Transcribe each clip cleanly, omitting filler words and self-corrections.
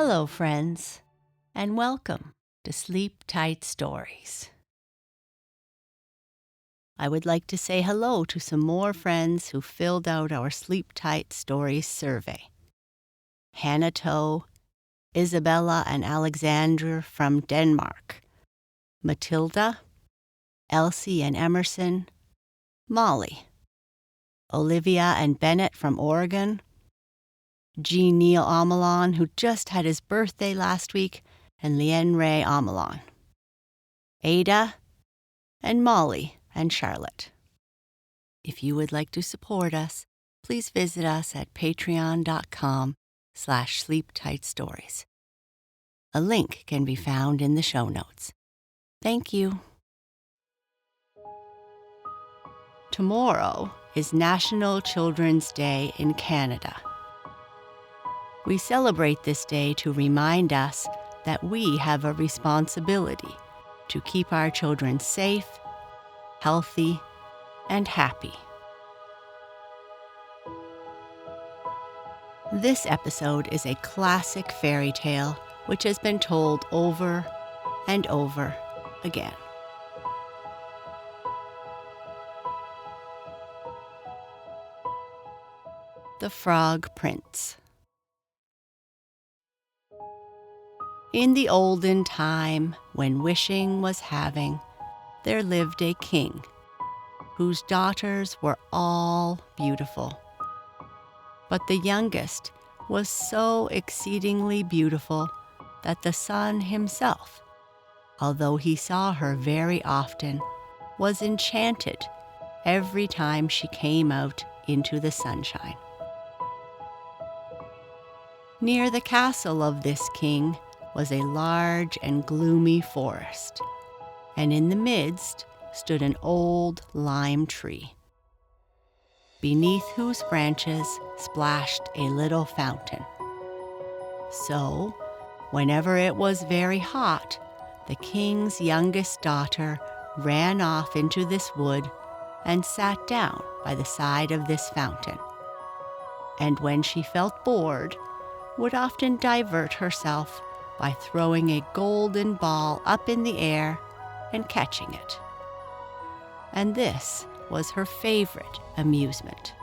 Hello, friends, and welcome to Sleep Tight Stories. I would like to say hello to some more friends who filled out our Sleep Tight Stories survey. Hannah Toe, Isabella and Alexander from Denmark, Matilda, Elsie and Emerson, Molly, Olivia and Bennett from Oregon, Jean Neal Amelon, who just had his birthday last week, and Lien Ray Amelon, Ada, and Molly and Charlotte. If you would like to support us, please visit us at patreon.com/sleeptightstories. A link can be found in the show notes. Thank you. Tomorrow is National Children's Day in Canada. We celebrate this day to remind us that we have a responsibility to keep our children safe, healthy, and happy. This episode is a classic fairy tale which has been told over and over again. The Frog Prince. In the olden time, when wishing was having, there lived a king, whose daughters were all beautiful. But the youngest was so exceedingly beautiful that the sun himself, although he saw her very often, was enchanted every time she came out into the sunshine. Near the castle of this king was a large and gloomy forest, and in the midst stood an old lime tree, beneath whose branches splashed a little fountain. So, whenever it was very hot, the king's youngest daughter ran off into this wood and sat down by the side of this fountain, and when she felt bored, would often divert herself by throwing a golden ball up in the air and catching it. And this was her favorite amusement.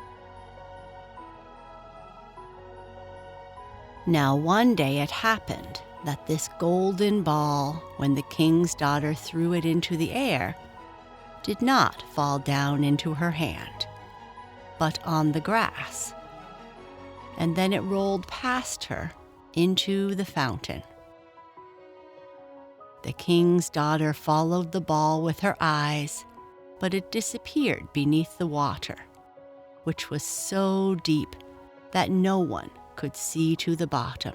Now one day it happened that this golden ball, when the king's daughter threw it into the air, did not fall down into her hand, but on the grass, and then it rolled past her into the fountain. The king's daughter followed the ball with her eyes, but it disappeared beneath the water, which was so deep that no one could see to the bottom.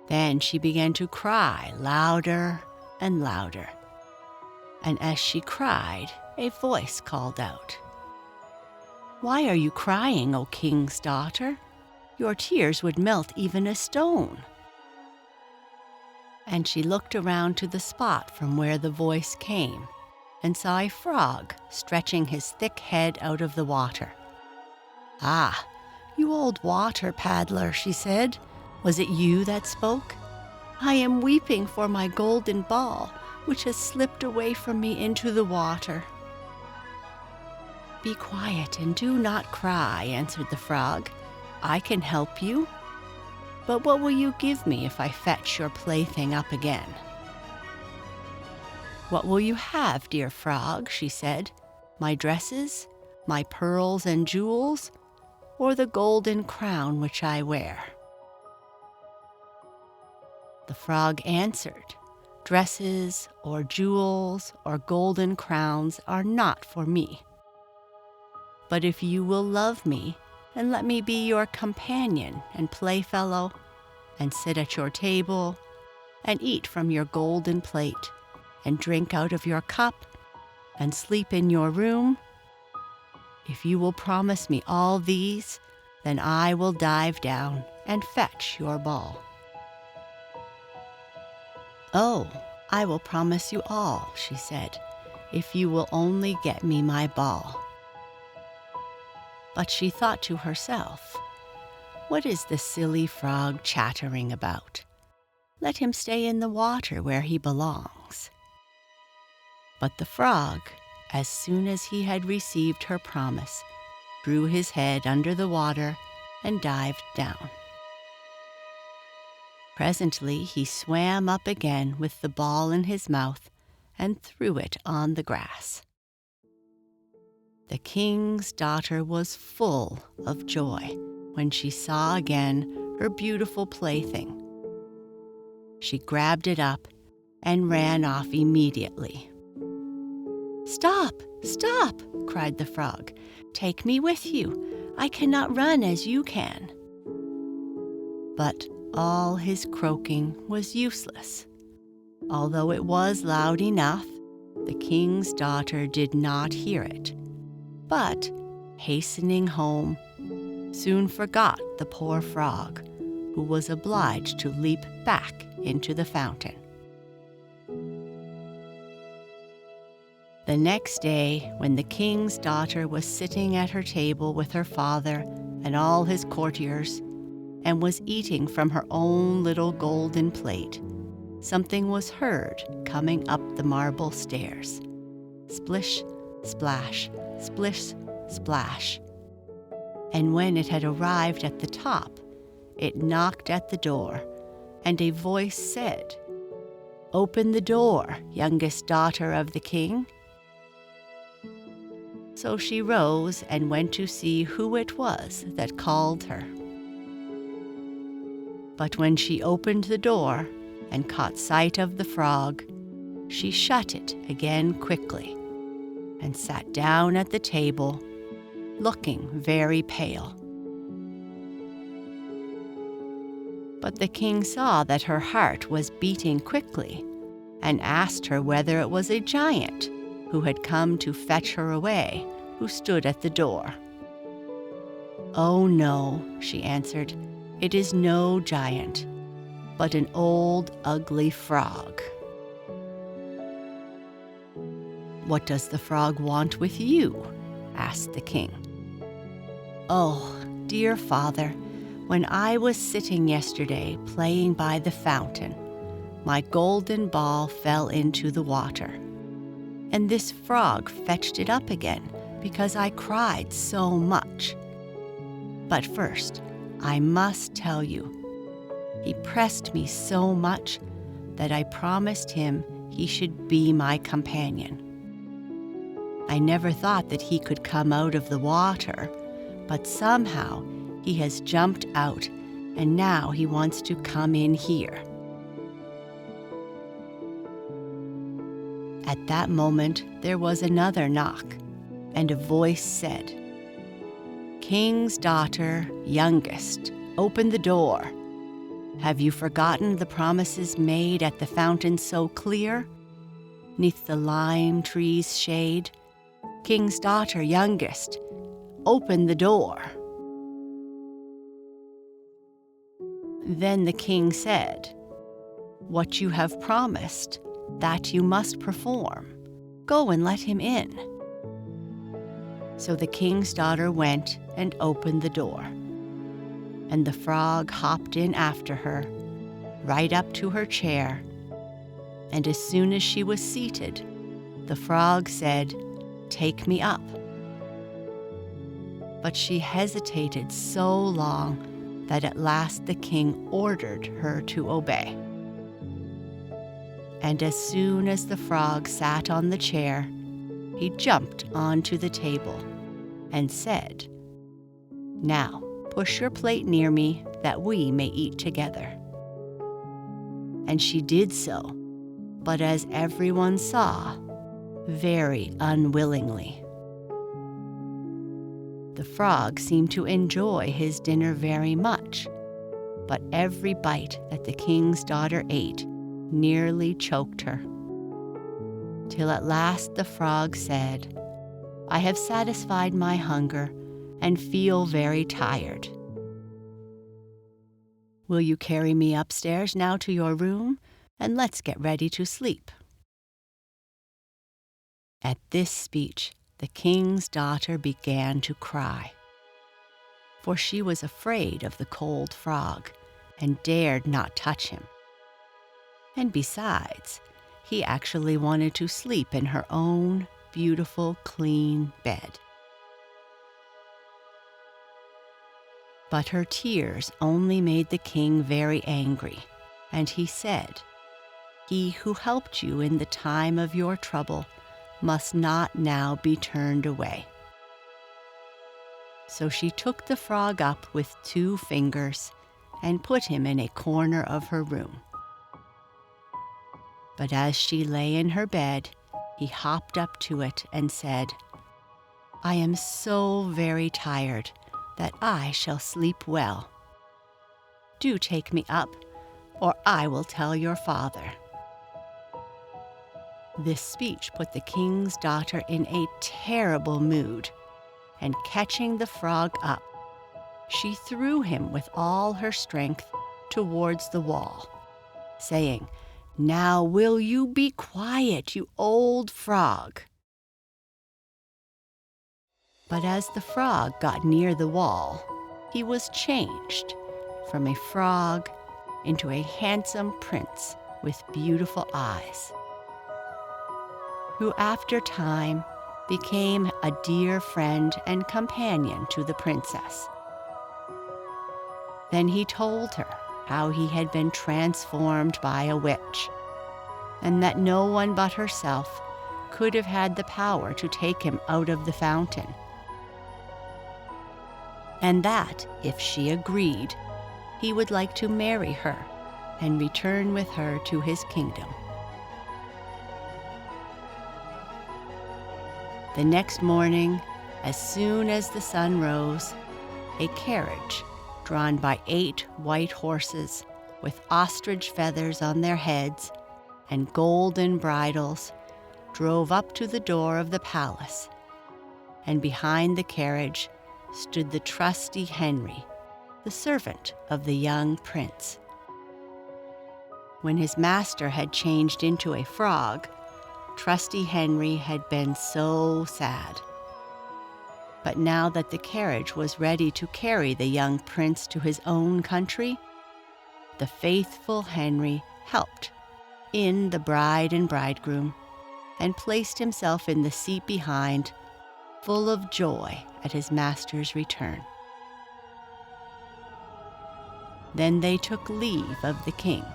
Then she began to cry louder and louder, and as she cried, a voice called out, "Why are you crying, O king's daughter? Your tears would melt even a stone." And she looked around to the spot from where the voice came and saw a frog stretching his thick head out of the water. "Ah, you old water paddler," she said, "was it you that spoke? I am weeping for my golden ball, which has slipped away from me into the water." "Be quiet and do not cry," answered the frog. "I can help you. But what will you give me if I fetch your plaything up again?" "What will you have, dear frog?" she said. "My dresses, my pearls and jewels, or the golden crown which I wear?" The frog answered, "Dresses or jewels or golden crowns are not for me. But if you will love me and let me be your companion and playfellow, and sit at your table, and eat from your golden plate, and drink out of your cup, and sleep in your room, if you will promise me all these, then I will dive down and fetch your ball." "Oh, I will promise you all," she said, "if you will only get me my ball." But she thought to herself, What is the silly frog chattering about? Let him stay in the water where he belongs." But the frog, as soon as he had received her promise, drew his head under the water and dived down. Presently he swam up again with the ball in his mouth and threw it on the grass. The king's daughter was full of joy when she saw again her beautiful plaything. She grabbed it up and ran off immediately. "Stop! Stop!" cried the frog. "Take me with you. I cannot run as you can." But all his croaking was useless. Although it was loud enough, the king's daughter did not hear it, but, hastening home, soon forgot the poor frog, who was obliged to leap back into the fountain. The next day, when the king's daughter was sitting at her table with her father and all his courtiers, and was eating from her own little golden plate, something was heard coming up the marble stairs. Splish, splash, splish, splash. And when it had arrived at the top, it knocked at the door, and a voice said, "Open the door, youngest daughter of the king." So she rose and went to see who it was that called her. But when she opened the door and caught sight of the frog, she shut it again quickly and sat down at the table, looking very pale. But the king saw that her heart was beating quickly and asked her whether it was a giant who had come to fetch her away, who stood at the door. "Oh no," she answered, "it is no giant, but an old, ugly frog." "What does the frog want with you?" asked the king. "Oh, dear father, when I was sitting yesterday playing by the fountain, my golden ball fell into the water, and this frog fetched it up again because I cried so much. But first, I must tell you, he pressed me so much that I promised him he should be my companion. I never thought that he could come out of the water, but somehow he has jumped out, and now he wants to come in here." At that moment there was another knock, and a voice said, "King's daughter, youngest, open the door. Have you forgotten the promises made at the fountain so clear, 'neath the lime tree's shade? King's daughter, youngest, open the door." Then the king said, "What you have promised, that you must perform. Go and let him in." So the king's daughter went and opened the door, and the frog hopped in after her, right up to her chair, and as soon as she was seated, the frog said, "Take me up." But she hesitated so long that at last the king ordered her to obey. And as soon as the frog sat on the chair, he jumped onto the table and said, "Now push your plate near me that we may eat together." And she did so, but as everyone saw, very unwillingly. The frog seemed to enjoy his dinner very much, but every bite that the king's daughter ate nearly choked her. Till at last the frog said, "I have satisfied my hunger and feel very tired. Will you carry me upstairs now to your room, and let's get ready to sleep?" At this speech, the king's daughter began to cry. for she was afraid of the cold frog and dared not touch him. And besides, he actually wanted to sleep in her own beautiful, clean bed. But her tears only made the king very angry, and he said, "He who helped you in the time of your trouble must not now be turned away." So she took the frog up with 2 fingers and put him in a corner of her room. But as she lay in her bed, he hopped up to it and said, "I am so very tired that I shall sleep well. Do take me up, or I will tell your father." This speech put the king's daughter in a terrible mood, and catching the frog up, she threw him with all her strength towards the wall, saying, "Now will you be quiet, you old frog?" But as the frog got near the wall, he was changed from a frog into a handsome prince with beautiful eyes, who after time became a dear friend and companion to the princess. Then he told her how he had been transformed by a witch, and that no one but herself could have had the power to take him out of the fountain, and that, if she agreed, he would like to marry her and return with her to his kingdom. The next morning, as soon as the sun rose, a carriage drawn by 8 white horses with ostrich feathers on their heads and golden bridles drove up to the door of the palace, and behind the carriage stood the trusty Henry, the servant of the young prince. When his master had changed into a frog, trusty Henry had been so sad. But now that the carriage was ready to carry the young prince to his own country, the faithful Henry helped in the bride and bridegroom and placed himself in the seat behind, full of joy at his master's return. Then they took leave of the king,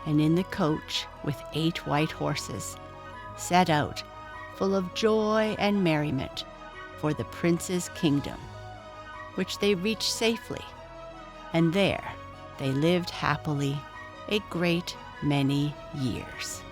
and in the coach with 8 white horses set out, full of joy and merriment, for the prince's kingdom, which they reached safely, and there they lived happily a great many years.